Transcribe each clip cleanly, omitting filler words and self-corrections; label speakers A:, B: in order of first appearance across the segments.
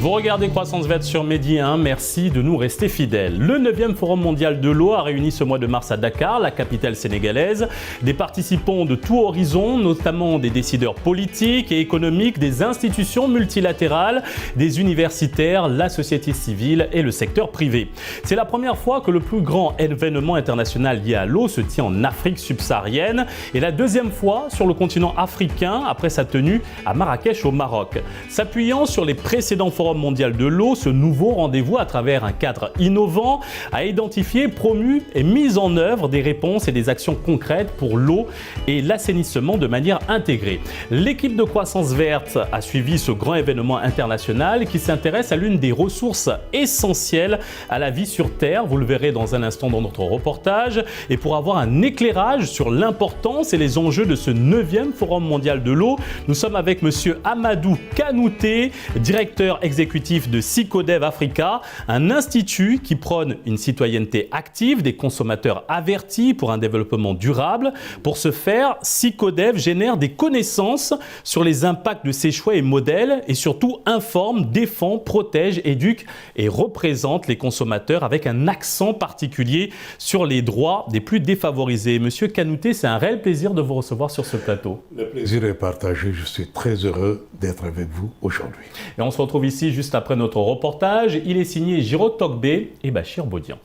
A: Vous regardez Croissance Verte sur Medi 1, merci de nous rester fidèles. Le 9e Forum mondial de l'eau a réuni ce mois de mars à Dakar, la capitale sénégalaise, des participants de tout horizon, notamment des décideurs politiques et économiques, des institutions multilatérales, des universitaires, la société civile et le secteur privé. C'est la première fois que le plus grand événement international lié à l'eau se tient en Afrique subsaharienne et la deuxième fois sur le continent africain après sa tenue à Marrakech au Maroc. S'appuyant sur les précédents forums mondial de l'eau, ce nouveau rendez-vous, à travers un cadre innovant, a identifié, promu et mis en œuvre des réponses et des actions concrètes pour l'eau et l'assainissement de manière intégrée. L'équipe de Croissance Verte a suivi ce grand événement international qui s'intéresse à l'une des ressources essentielles à la vie sur Terre. Vous le verrez dans un instant dans notre reportage. Et pour avoir un éclairage sur l'importance et les enjeux de ce 9e Forum mondial de l'eau, nous sommes avec Monsieur Amadou Kanouté, directeur exécutif de Sycodev Africa, un institut qui prône une citoyenneté active des consommateurs avertis pour un développement durable. Pour ce faire, Sycodev génère des connaissances sur les impacts de ses choix et modèles et surtout informe, défend, protège, éduque et représente les consommateurs avec un accent particulier sur les droits des plus défavorisés. Monsieur Kanouté, c'est un réel plaisir de vous recevoir sur ce plateau.
B: Le plaisir est partagé. Je suis très heureux d'être avec vous aujourd'hui.
A: Et on se retrouve ici juste après notre reportage. Il est signé Giro Togbe et Bachir Bodian.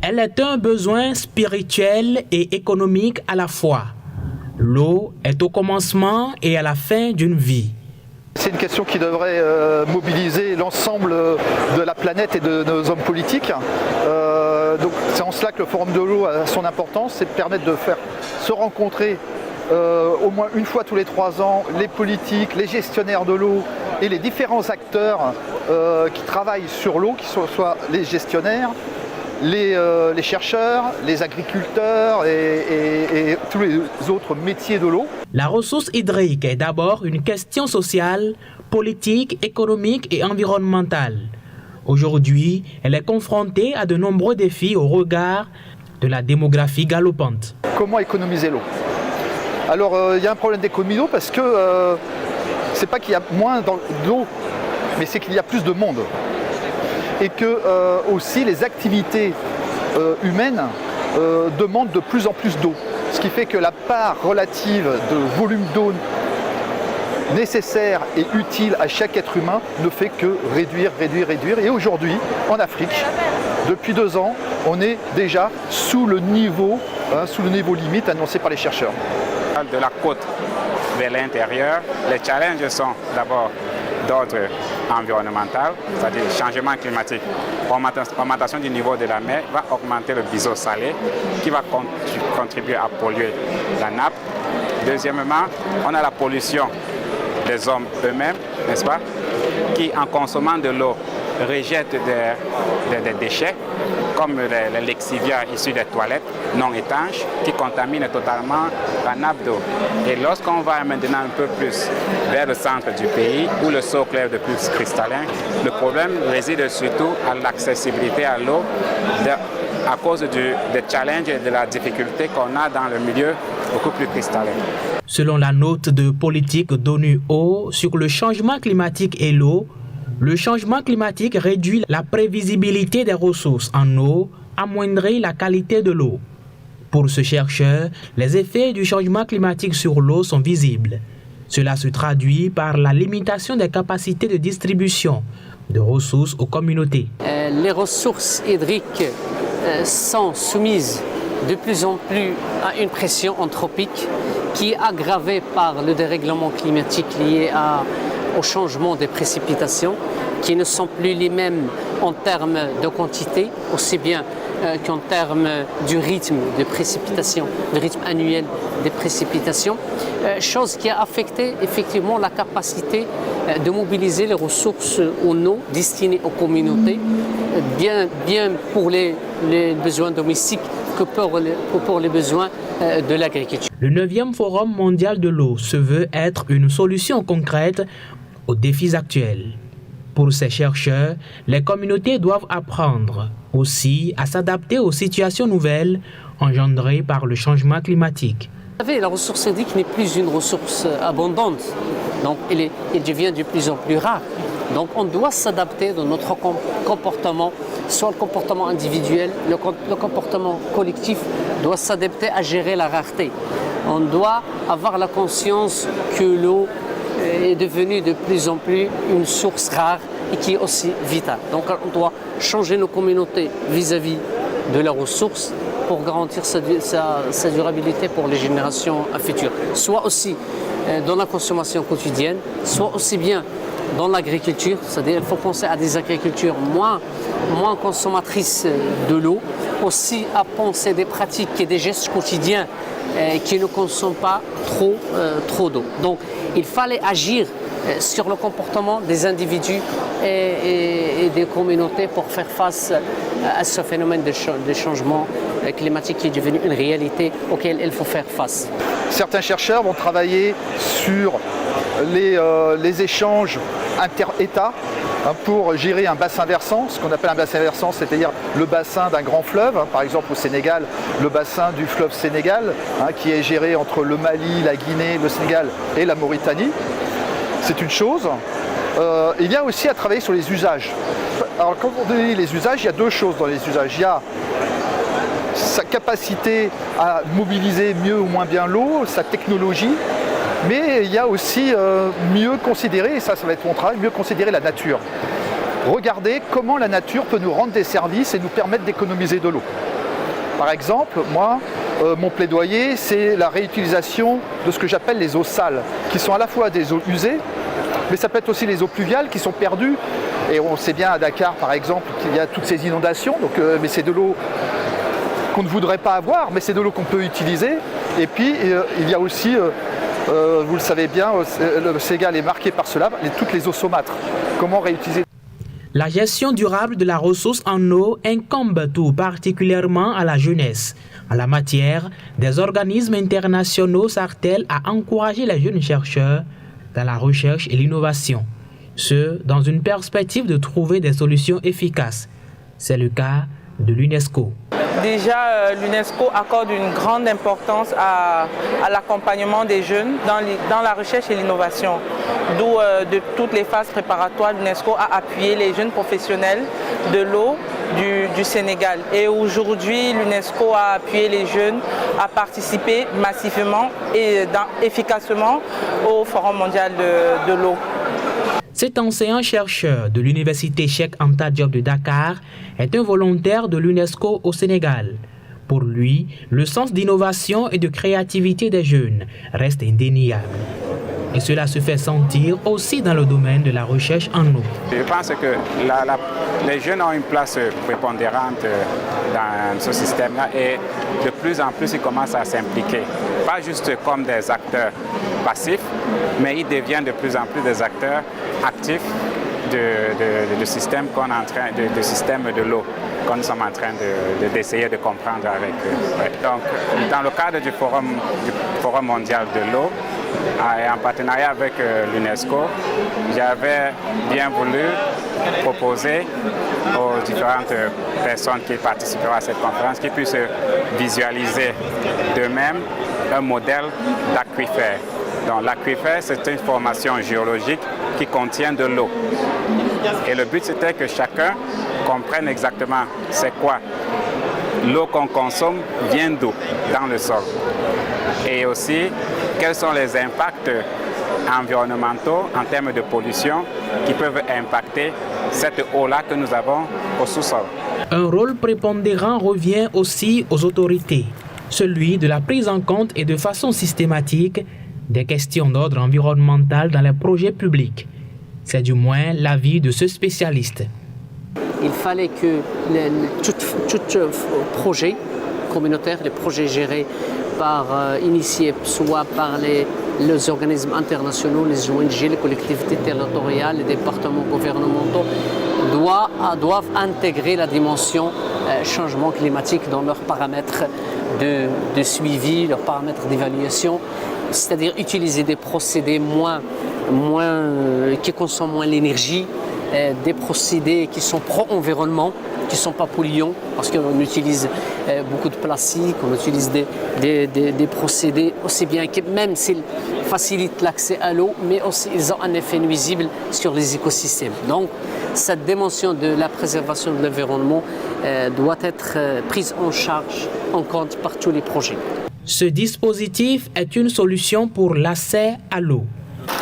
C: Elle est un besoin spirituel et économique à la fois. L'eau est au commencement et à la fin d'une vie.
D: C'est une question qui devrait mobiliser l'ensemble de la planète et de nos hommes politiques. Donc c'est en cela que le Forum de l'eau a son importance, c'est de permettre de faire se rencontrer au moins une fois tous les 3 ans les politiques, les gestionnaires de l'eau et les différents acteurs qui travaillent sur l'eau, qui soient les gestionnaires, les chercheurs, les agriculteurs et tous les autres métiers de l'eau.
C: La ressource hydrique est d'abord une question sociale, politique, économique et environnementale. Aujourd'hui, elle est confrontée à de nombreux défis au regard de la démographie galopante.
D: Comment économiser l'eau ? Alors, il y a un problème d'économie d'eau parce que c'est pas qu'il y a moins d'eau, mais c'est qu'il y a plus de monde. Et que aussi les activités humaines demandent de plus en plus d'eau. Ce qui fait que la part relative de volume d'eau nécessaire et utile à chaque être humain ne fait que réduire. Et aujourd'hui, en Afrique, depuis 2 ans, on est déjà sous le niveau limite annoncé par les chercheurs.
E: De la côte vers l'intérieur, les challenges sont d'abord d'ordre environnemental, c'est-à-dire changement climatique. Augmentation du niveau de la mer va augmenter le biseau salé qui va contribuer à polluer la nappe. Deuxièmement, on a la pollution des hommes eux-mêmes, n'est-ce pas, qui en consommant de l'eau rejettent des déchets comme les lexivia issus des toilettes non étanches qui contaminent totalement la nappe d'eau. Et lorsqu'on va maintenant un peu plus vers le centre du pays où le socle est de plus cristallin, le problème réside surtout à l'accessibilité à l'eau à cause des challenges et de la difficulté qu'on a dans le milieu beaucoup plus cristallin.
C: Selon la note de politique d'ONU Eau sur le changement climatique et l'eau, le changement climatique réduit la prévisibilité des ressources en eau, amoindrit la qualité de l'eau. Pour ce chercheur, les effets du changement climatique sur l'eau sont visibles. Cela se traduit par la limitation des capacités de distribution de ressources aux communautés.
F: Les ressources hydriques sont soumises de plus en plus à une pression anthropique qui est aggravée par le dérèglement climatique lié au changement des précipitations qui ne sont plus les mêmes en termes de quantité, aussi bien qu'en termes du rythme de précipitation, le rythme annuel des précipitations, chose qui a affecté effectivement la capacité de mobiliser les ressources en eau destinées aux communautés, bien pour les besoins domestiques que pour les besoins de l'agriculture.
C: Le 9e Forum mondial de l'eau se veut être une solution concrète aux défis actuels. Pour ces chercheurs, les communautés doivent apprendre aussi à s'adapter aux situations nouvelles engendrées par le changement climatique.
F: Vous savez, la ressource hydrique n'est plus une ressource abondante, donc elle devient de plus en plus rare. Donc on doit s'adapter dans notre comportement, soit le comportement individuel, le comportement collectif doit s'adapter à gérer la rareté. On doit avoir la conscience que l'eau est devenue de plus en plus une source rare et qui est aussi vitale. Donc on doit changer nos communautés vis-à-vis de la ressource pour garantir sa durabilité pour les générations futures. Soit aussi dans la consommation quotidienne, soit aussi bien dans l'agriculture, c'est-à-dire qu'il faut penser à des agricultures moins consommatrices de l'eau, aussi à penser des pratiques et des gestes quotidiens qui ne consomment pas trop d'eau. Donc il fallait agir sur le comportement des individus et des communautés pour faire face à ce phénomène de changement climatique qui est devenu une réalité auquel il faut faire face.
D: Certains chercheurs vont travailler sur les échanges inter-États pour gérer un bassin versant. Ce qu'on appelle un bassin versant, c'est-à-dire le bassin d'un grand fleuve. Par exemple au Sénégal, le bassin du fleuve Sénégal, qui est géré entre le Mali, la Guinée, le Sénégal et la Mauritanie. C'est une chose. Il y a aussi à travailler sur les usages. Alors quand on dit les usages, il y a deux choses dans les usages. Il y a sa capacité à mobiliser mieux ou moins bien l'eau, sa technologie, mais il y a aussi mieux considérer, et ça va être mon travail, mieux considérer la nature. Regarder comment la nature peut nous rendre des services et nous permettre d'économiser de l'eau. Par exemple, moi, mon plaidoyer, c'est la réutilisation de ce que j'appelle les eaux sales, qui sont à la fois des eaux usées, mais ça peut être aussi les eaux pluviales qui sont perdues. Et on sait bien à Dakar, par exemple, qu'il y a toutes ces inondations, donc, mais c'est de l'eau qu'on ne voudrait pas avoir, mais c'est de l'eau qu'on peut utiliser. Et puis, il y a aussi, vous le savez bien, le Sénégal est marqué par cela, toutes les eaux saumâtres. Comment réutiliser ?
C: La gestion durable de la ressource en eau incombe tout particulièrement à la jeunesse. En la matière, des organismes internationaux s'attellent à encourager les jeunes chercheurs dans la recherche et l'innovation, ce dans une perspective de trouver des solutions efficaces. C'est le cas de l'UNESCO.
G: Déjà, l'UNESCO accorde une grande importance à l'accompagnement des jeunes dans la recherche et l'innovation. D'où, de toutes les phases préparatoires, l'UNESCO a appuyé les jeunes professionnels de l'eau du Sénégal. Et aujourd'hui, l'UNESCO a appuyé les jeunes à participer massivement et efficacement au Forum mondial de l'eau.
C: Cet enseignant-chercheur de l'université Cheikh Anta Diop de Dakar est un volontaire de l'UNESCO au Sénégal. Pour lui, le sens d'innovation et de créativité des jeunes reste indéniable. Et cela se fait sentir aussi dans le domaine de la recherche en eau.
E: Je pense que les jeunes ont une place prépondérante dans ce système-là et de plus en plus ils commencent à s'impliquer. Pas juste comme des acteurs passifs, mais ils deviennent de plus en plus des acteurs actifs du système système de l'eau qu'on sommes en train d'essayer de comprendre avec eux. Ouais. Donc, dans le cadre du Forum mondial de l'eau, et en partenariat avec l'UNESCO, j'avais bien voulu proposer aux différentes personnes qui participeront à cette conférence qu'ils puissent visualiser d'eux-mêmes un modèle d'aquifère. Donc l'aquifère, c'est une formation géologique qui contient de l'eau. Et le but, c'était que chacun comprenne exactement c'est quoi. L'eau qu'on consomme vient d'où dans le sol. Et aussi, quels sont les impacts environnementaux en termes de pollution qui peuvent impacter cette eau-là que nous avons au sous-sol.
C: Un rôle prépondérant revient aussi aux autorités, celui de la prise en compte et de façon systématique des questions d'ordre environnemental dans les projets publics. C'est du moins l'avis de ce spécialiste.
F: il fallait que tout projet communautaire, les projets gérés initiés soit par les organismes internationaux, les ONG, les collectivités territoriales, les départements gouvernementaux, doivent intégrer la dimension changement climatique dans leurs paramètres de suivi, leurs paramètres d'évaluation, c'est-à-dire utiliser des procédés qui consomment moins l'énergie, des procédés qui sont pro-environnement, qui ne sont pas polluants, parce qu'on utilise beaucoup de plastique, on utilise des procédés aussi bien que même s'ils facilitent l'accès à l'eau, mais aussi ils ont un effet nuisible sur les écosystèmes. Donc cette dimension de la préservation de l'environnement doit être prise en compte par tous les projets.
C: Ce dispositif est une solution pour l'accès à l'eau.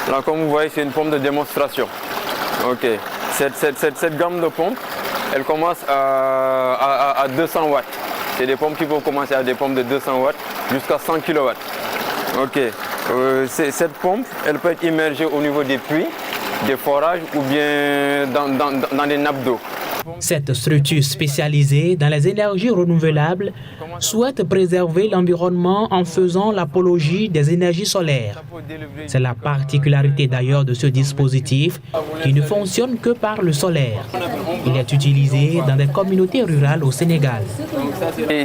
H: Là, comme vous voyez, c'est une pompe de démonstration. Ok. Cette gamme de pompes, elle commence à 200 watts. C'est des pompes qui vont commencer à des pompes de 200 watts jusqu'à 100 kW. Ok. Cette pompe, elle peut être immergée au niveau des puits, des forages ou bien dans des nappes d'eau.
C: Cette structure spécialisée dans les énergies renouvelables souhaite préserver l'environnement en faisant l'apologie des énergies solaires. C'est la particularité d'ailleurs de ce dispositif qui ne fonctionne que par le solaire. Il est utilisé dans des communautés rurales au Sénégal.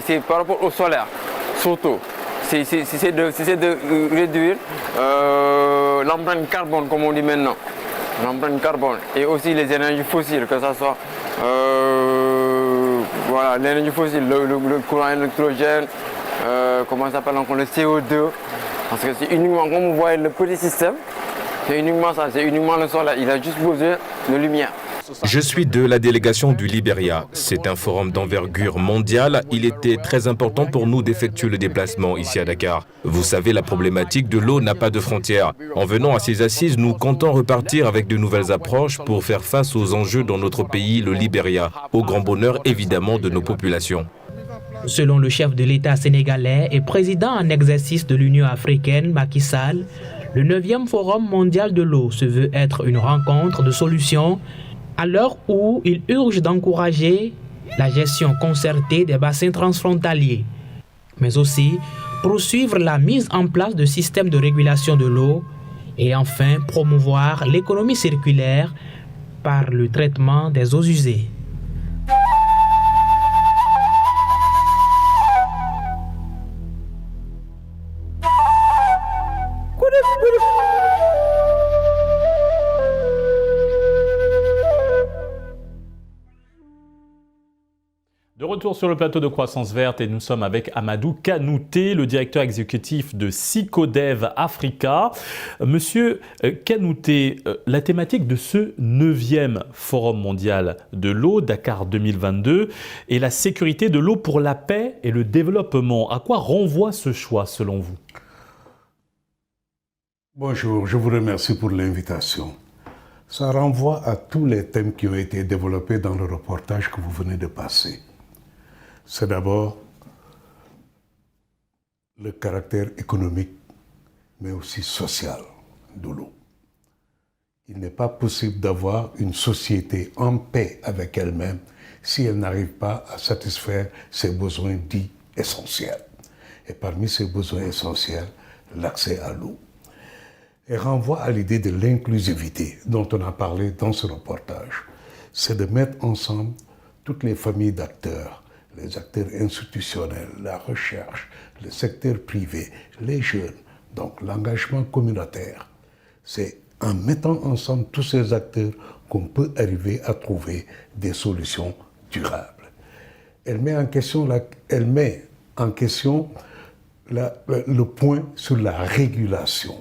H: C'est par rapport au solaire, surtout. C'est de réduire l'empreinte carbone, comme on dit maintenant. L'empreinte carbone et aussi les énergies fossiles, que ce soit l'énergie fossile, le courant électrogène, comment ça s'appelle encore, le CO2. Parce que c'est uniquement, comme vous voyez, le petit système, c'est uniquement ça, c'est uniquement le solaire. Il a juste besoin de lumière.
I: Je suis de la délégation du Libéria. C'est un forum d'envergure mondiale. Il était très important pour nous d'effectuer le déplacement ici à Dakar. Vous savez, la problématique de l'eau n'a pas de frontières. En venant à ces assises, nous comptons repartir avec de nouvelles approches pour faire face aux enjeux dans notre pays, le Libéria, au grand bonheur évidemment de nos populations.
C: Selon le chef de l'État sénégalais et président en exercice de l'Union africaine, Macky Sall, le 9e Forum mondial de l'eau se veut être une rencontre de solutions à l'heure où il urge d'encourager la gestion concertée des bassins transfrontaliers, mais aussi poursuivre la mise en place de systèmes de régulation de l'eau et enfin promouvoir l'économie circulaire par le traitement des eaux usées.
A: De retour sur le plateau de Croissance Verte et nous sommes avec Amadou Kanouté, le directeur exécutif de Psychodev Africa. Monsieur Kanouté, la thématique de ce 9e Forum mondial de l'eau, Dakar 2022, est la sécurité de l'eau pour la paix et le développement. À quoi renvoie ce choix selon vous?
B: Bonjour, je vous remercie pour l'invitation. Ça renvoie à tous les thèmes qui ont été développés dans le reportage que vous venez de passer. C'est d'abord le caractère économique, mais aussi social de l'eau. Il n'est pas possible d'avoir une société en paix avec elle-même si elle n'arrive pas à satisfaire ses besoins dits essentiels. Et parmi ces besoins essentiels, l'accès à l'eau. Et renvoie à l'idée de l'inclusivité dont on a parlé dans ce reportage. C'est de mettre ensemble toutes les familles d'acteurs, les acteurs institutionnels, la recherche, le secteur privé, les jeunes, donc l'engagement communautaire. C'est en mettant ensemble tous ces acteurs qu'on peut arriver à trouver des solutions durables. Elle met en question le point sur la régulation.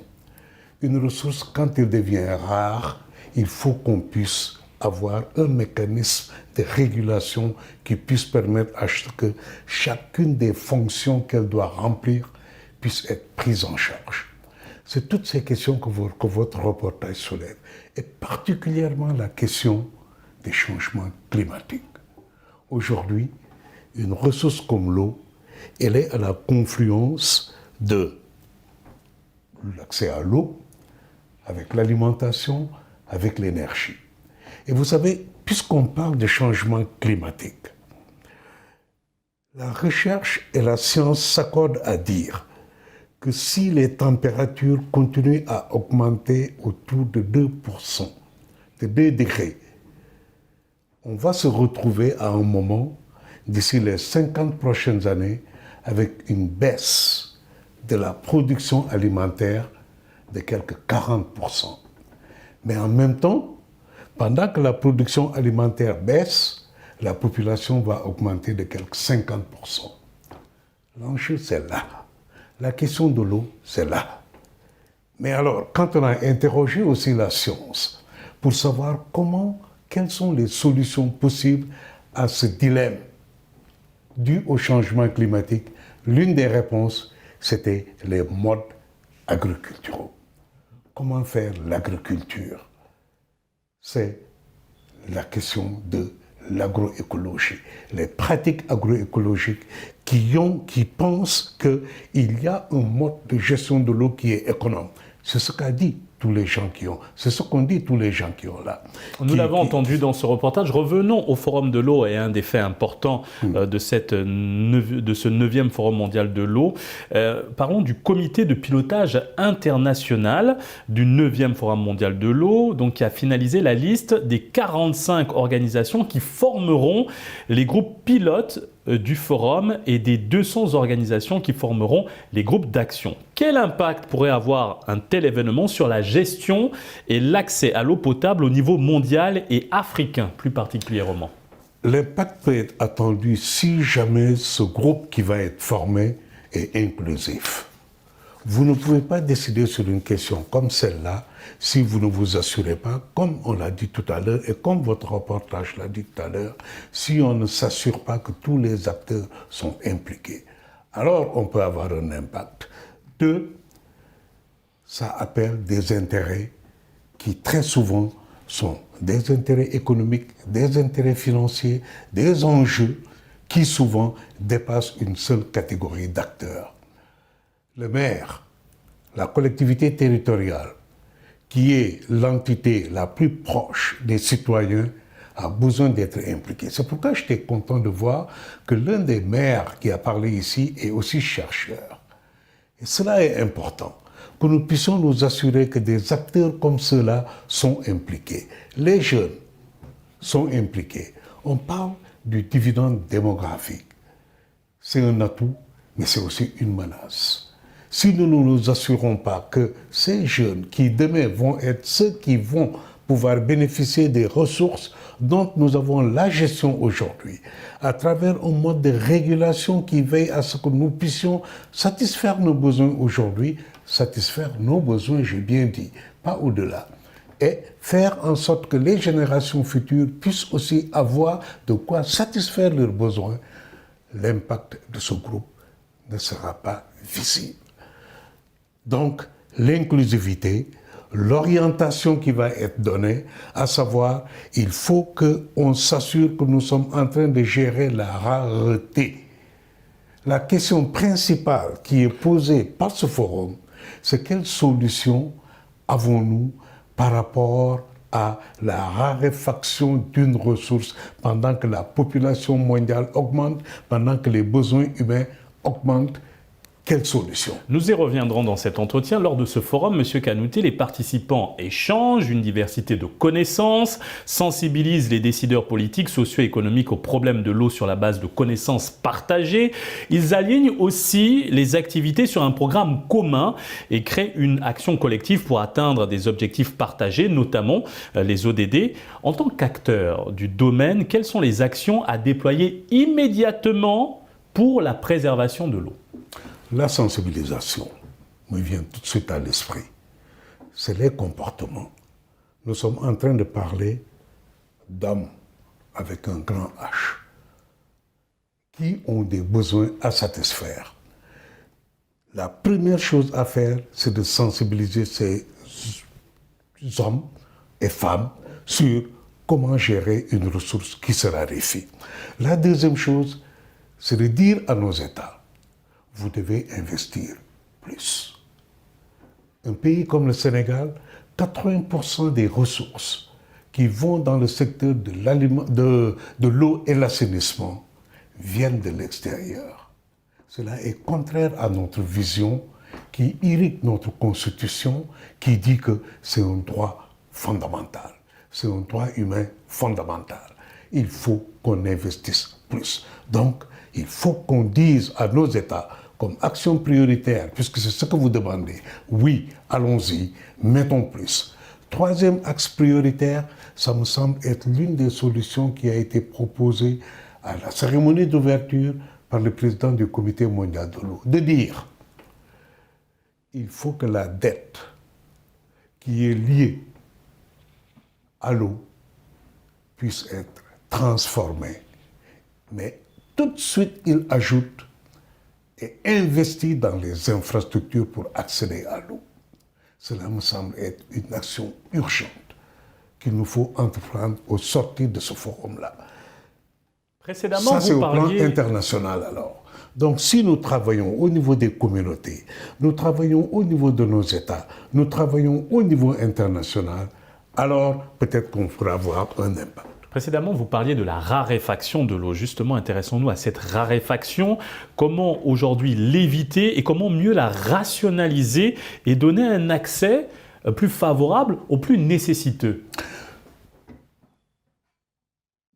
B: Une ressource, quand elle devient rare, il faut qu'on puisse avoir un mécanisme de régulation qui puisse permettre à ce que chacune des fonctions qu'elle doit remplir puisse être prise en charge. C'est toutes ces questions que votre reportage soulève, et particulièrement la question des changements climatiques. Aujourd'hui, une ressource comme l'eau, elle est à la confluence de l'accès à l'eau, avec l'alimentation, avec l'énergie. Et vous savez, puisqu'on parle de changement climatique, la recherche et la science s'accordent à dire que si les températures continuent à augmenter autour de 2%, de 2 degrés, on va se retrouver à un moment, d'ici les 50 prochaines années, avec une baisse de la production alimentaire de quelques 40%. Mais en même temps, pendant que la production alimentaire baisse, la population va augmenter de quelques 50%. L'enjeu, c'est là. La question de l'eau, c'est là. Mais alors, quand on a interrogé aussi la science pour savoir quelles sont les solutions possibles à ce dilemme dû au changement climatique, l'une des réponses, c'était les modes agriculturaux. Comment faire l'agriculture? C'est la question de l'agroécologie. Les pratiques agroécologiques qui pensent qu'il y a un mode de gestion de l'eau qui est économe. C'est ce qu'a dit tous les gens c'est ce qu'ont dit tous les gens qui ont là.
A: Nous l'avons entendu dans ce reportage. Revenons au Forum de l'eau et un des faits importants de ce 9e Forum mondial de l'eau. Parlons du comité de pilotage international du 9e Forum mondial de l'eau, donc qui a finalisé la liste des 45 organisations qui formeront les groupes pilotes du forum et des 200 organisations qui formeront les groupes d'action. Quel impact pourrait avoir un tel événement sur la gestion et l'accès à l'eau potable au niveau mondial et africain plus particulièrement?
B: L'impact peut être attendu si jamais ce groupe qui va être formé est inclusif. Vous ne pouvez pas décider sur une question comme celle-là si vous ne vous assurez pas, comme on l'a dit tout à l'heure et comme votre reportage l'a dit tout à l'heure, si on ne s'assure pas que tous les acteurs sont impliqués. Alors on peut avoir un impact. 2, ça appelle des intérêts qui très souvent sont des intérêts économiques, des intérêts financiers, des enjeux qui souvent dépassent une seule catégorie d'acteurs. Le maire, la collectivité territoriale, qui est l'entité la plus proche des citoyens, a besoin d'être impliqué. C'est pourquoi j'étais content de voir que l'un des maires qui a parlé ici est aussi chercheur. Et cela est important, que nous puissions nous assurer que des acteurs comme ceux-là sont impliqués. Les jeunes sont impliqués. On parle du dividende démographique. C'est un atout, mais c'est aussi une menace. Si nous ne nous assurons pas que ces jeunes qui demain vont être ceux qui vont pouvoir bénéficier des ressources dont nous avons la gestion aujourd'hui, à travers un mode de régulation qui veille à ce que nous puissions satisfaire nos besoins aujourd'hui, satisfaire nos besoins, j'ai bien dit, pas au-delà, et faire en sorte que les générations futures puissent aussi avoir de quoi satisfaire leurs besoins, l'impact de ce groupe ne sera pas visible. Donc, l'inclusivité, l'orientation qui va être donnée, à savoir, il faut qu'on s'assure que nous sommes en train de gérer la rareté. La question principale qui est posée par ce forum, c'est quelle solution avons-nous par rapport à la raréfaction d'une ressource pendant que la population mondiale augmente, pendant que les besoins humains augmentent. Quelle solution?
A: Nous y reviendrons dans cet entretien. Lors de ce forum, M. Kanouté, les participants échangent une diversité de connaissances, sensibilisent les décideurs politiques, socio-économiques aux problèmes de l'eau sur la base de connaissances partagées. Ils alignent aussi les activités sur un programme commun et créent une action collective pour atteindre des objectifs partagés, notamment les ODD. En tant qu'acteur du domaine, quelles sont les actions à déployer immédiatement pour la préservation de l'eau?
B: La sensibilisation me vient tout de suite à l'esprit. C'est les comportements. Nous sommes en train de parler d'hommes avec un grand H qui ont des besoins à satisfaire. La première chose à faire, c'est de sensibiliser ces hommes et femmes sur comment gérer une ressource qui se raréfie. La deuxième chose, c'est de dire à nos États, vous devez investir plus. Un pays comme le Sénégal, 80% des ressources qui vont dans le secteur de l'eau et l'assainissement viennent de l'extérieur. Cela est contraire à notre vision qui irrigue notre Constitution, qui dit que c'est un droit fondamental, c'est un droit humain fondamental. Il faut qu'on investisse plus. Donc, il faut qu'on dise à nos États, comme action prioritaire, puisque c'est ce que vous demandez, oui, allons-y, mettons plus. Troisième axe prioritaire, ça me semble être l'une des solutions qui a été proposée à la cérémonie d'ouverture par le président du Comité mondial de l'eau, de dire il faut que la dette qui est liée à l'eau puisse être transformée. Mais tout de suite, il ajoute et investit dans les infrastructures pour accéder à l'eau. Cela me semble être une action urgente qu'il nous faut entreprendre au sortir de ce forum-là.
A: Précédemment,
B: ça, c'est
A: vous
B: au
A: parliez...
B: plan international alors. Donc, si nous travaillons au niveau des communautés, nous travaillons au niveau de nos États, nous travaillons au niveau international, alors peut-être qu'on pourra avoir un impact.
A: Précédemment, vous parliez de la raréfaction de l'eau. Justement, intéressons-nous à cette raréfaction. Comment aujourd'hui l'éviter et comment mieux la rationaliser et donner un accès plus favorable aux plus nécessiteux?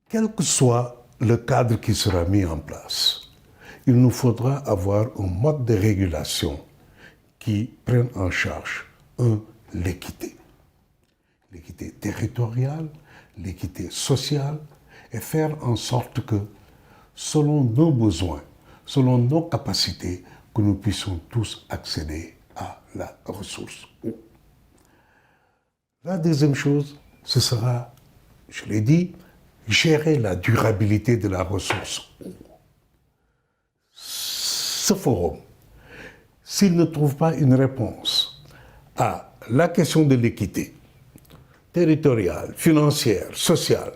B: Quel que soit le cadre qui sera mis en place, il nous faudra avoir un mode de régulation qui prenne en charge, l'équité. L'équité territoriale, l'équité sociale, et faire en sorte que, selon nos besoins, selon nos capacités, que nous puissions tous accéder à la ressource eau. La deuxième chose, ce sera, je l'ai dit, gérer la durabilité de la ressource eau. Ce forum, s'il ne trouve pas une réponse à la question de l'équité territoriale, financière, sociale,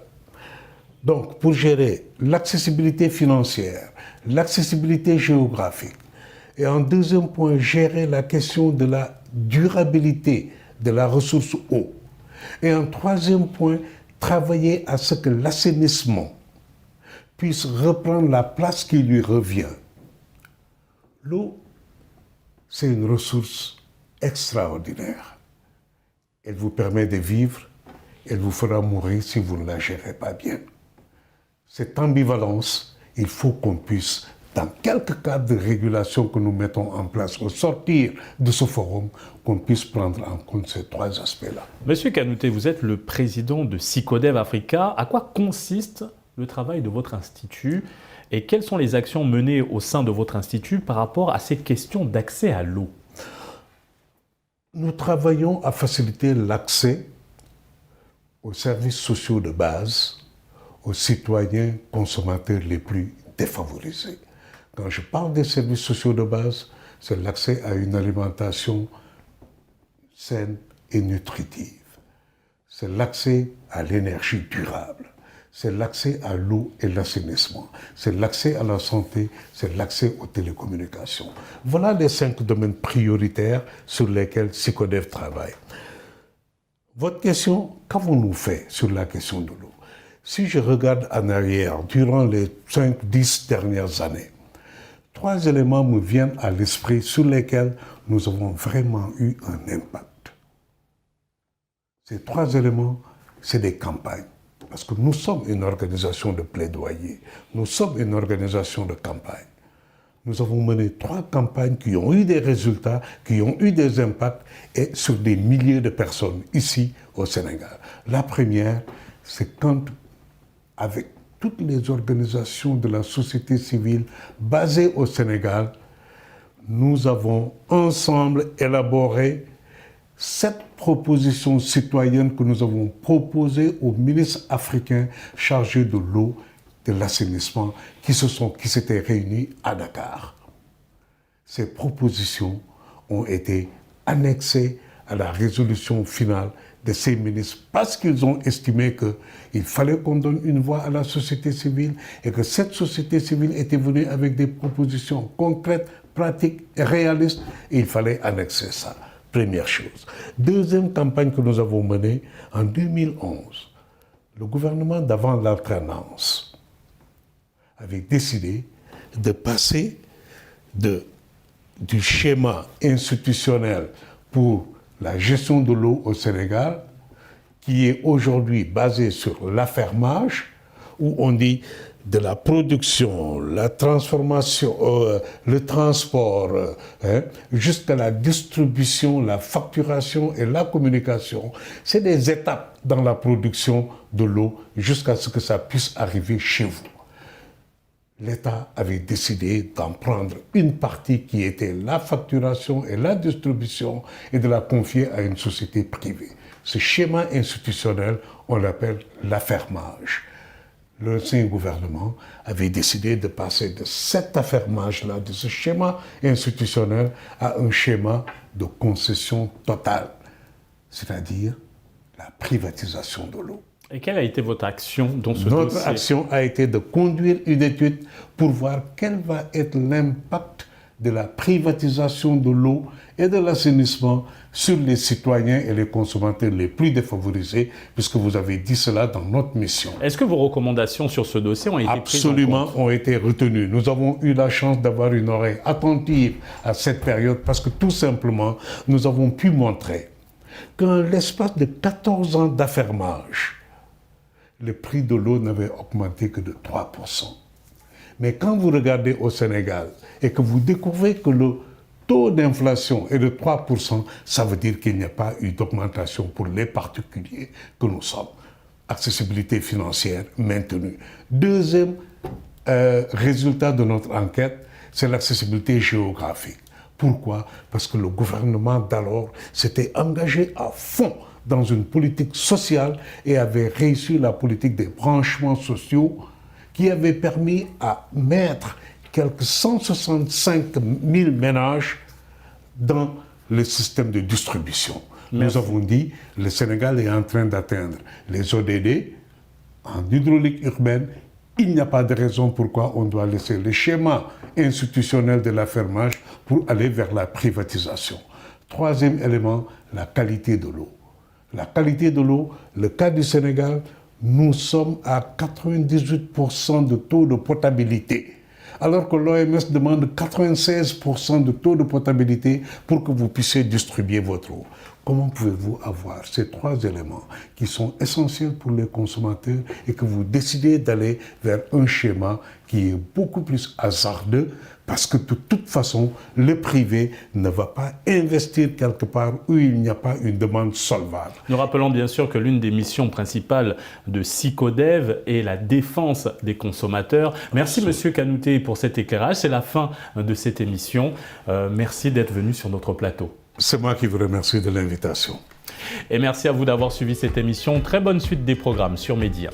B: donc pour gérer l'accessibilité financière, l'accessibilité géographique, et en deuxième point, gérer la question de la durabilité de la ressource eau, et en troisième point, travailler à ce que l'assainissement puisse reprendre la place qui lui revient. L'eau, c'est une ressource extraordinaire. Elle vous permet de vivre, elle vous fera mourir si vous ne la gérez pas bien. Cette ambivalence, il faut qu'on puisse, dans quelques cadres de régulation que nous mettons en place au sortir de ce forum, qu'on puisse prendre en compte ces trois aspects-là.
A: Monsieur Kanouté, vous êtes le président de Psychodev Africa. À quoi consiste le travail de votre institut et quelles sont les actions menées au sein de votre institut par rapport à ces questions d'accès à l'eau?
B: Nous travaillons à faciliter l'accès aux services sociaux de base aux citoyens consommateurs les plus défavorisés. Quand je parle des services sociaux de base, c'est l'accès à une alimentation saine et nutritive. C'est l'accès à l'énergie durable. C'est l'accès à l'eau et l'assainissement. C'est l'accès à la santé, c'est l'accès aux télécommunications. Voilà les 5 domaines prioritaires sur lesquels Psychodev travaille. Votre question, qu'avons-nous fait sur la question de l'eau? Si je regarde en arrière, durant les 5-10 dernières années, 3 éléments me viennent à l'esprit sur lesquels nous avons vraiment eu un impact. Ces 3 éléments, c'est des campagnes. Parce que nous sommes une organisation de plaidoyer, nous sommes une organisation de campagne. Nous avons mené 3 campagnes qui ont eu des résultats, qui ont eu des impacts et sur des milliers de personnes ici au Sénégal. La première, c'est quand, avec toutes les organisations de la société civile basées au Sénégal, nous avons ensemble élaboré 7 propositions citoyennes que nous avons proposées aux ministres africains chargés de l'eau, de l'assainissement, qui s'étaient réunis à Dakar. Ces propositions ont été annexées à la résolution finale de ces ministres parce qu'ils ont estimé qu'il fallait qu'on donne une voix à la société civile et que cette société civile était venue avec des propositions concrètes, pratiques et réalistes et il fallait annexer ça. Première chose. Deuxième campagne que nous avons menée en 2011, Le gouvernement d'avant l'alternance avait décidé de passer du schéma institutionnel pour la gestion de l'eau au Sénégal, qui est aujourd'hui basé sur l'affermage, où on dit de la production, la transformation, le transport, jusqu'à la distribution, la facturation et la communication. C'est des étapes dans la production de l'eau jusqu'à ce que ça puisse arriver chez vous. L'État avait décidé d'en prendre une partie qui était la facturation et la distribution et de la confier à une société privée. Ce schéma institutionnel, on l'appelle l'affermage. L'ancien gouvernement avait décidé de passer de cet affermage-là, de ce schéma institutionnel, à un schéma de concession totale, c'est-à-dire la privatisation de l'eau.
A: Et quelle a été votre action dans ce dossier?
B: Notre action a été de conduire une étude pour voir quel va être l'impact de la privatisation de l'eau et de l'assainissement sur les citoyens et les consommateurs les plus défavorisés, puisque vous avez dit cela dans notre mission.
A: Est-ce que vos recommandations sur ce dossier ont été prises en compte?
B: Absolument, ont été retenues. Nous avons eu la chance d'avoir une oreille attentive à cette période parce que tout simplement, nous avons pu montrer qu'en l'espace de 14 ans d'affermage, le prix de l'eau n'avait augmenté que de 3%. Mais quand vous regardez au Sénégal et que vous découvrez que le taux d'inflation est de 3%, ça veut dire qu'il n'y a pas eu d'augmentation pour les particuliers que nous sommes. Accessibilité financière maintenue. Deuxième résultat de notre enquête, c'est l'accessibilité géographique. Pourquoi? Parce que le gouvernement d'alors s'était engagé à fond dans une politique sociale et avait réussi la politique des branchements sociaux qui avait permis à mettre quelques 165 000 ménages dans le système de distribution. Merci. Nous avons dit que le Sénégal est en train d'atteindre les ODD en hydraulique urbaine. Il n'y a pas de raison pourquoi on doit laisser le schéma institutionnel de l'affermage pour aller vers la privatisation. Troisième élément, la qualité de l'eau. La qualité de l'eau, le cas du Sénégal, nous sommes à 98% de taux de potabilité, alors que l'OMS demande 96% de taux de potabilité pour que vous puissiez distribuer votre eau. Comment pouvez-vous avoir ces trois éléments qui sont essentiels pour les consommateurs et que vous décidez d'aller vers un schéma qui est beaucoup plus hasardeux parce que de toute façon, le privé ne va pas investir quelque part où il n'y a pas une demande solvable.
A: Nous rappelons bien sûr que l'une des missions principales de SICODEV est la défense des consommateurs. Merci Monsieur Kanouté pour cet éclairage. C'est la fin de cette émission. Merci d'être venu sur notre plateau.
B: C'est moi qui vous remercie de l'invitation.
A: Et merci à vous d'avoir suivi cette émission. Très bonne suite des programmes sur Média.